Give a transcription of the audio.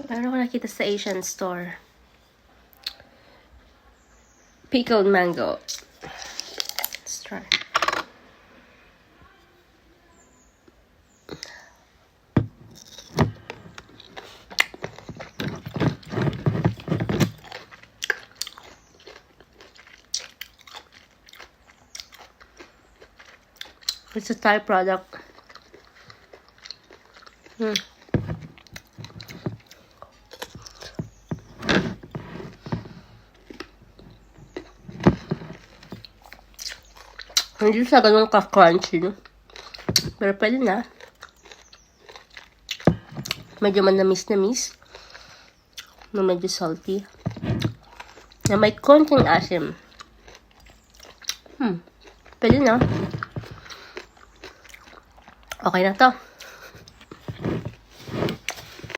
Meron ko nakita sa Asian store. Pickled mango. Let's try. It's a Thai product. Hindi siya ganun ka-crunchy, no? Pero pwede na. Medyo manamis-namis. No, medyo salty. Na may konting asim. Pwede na. Okay na to.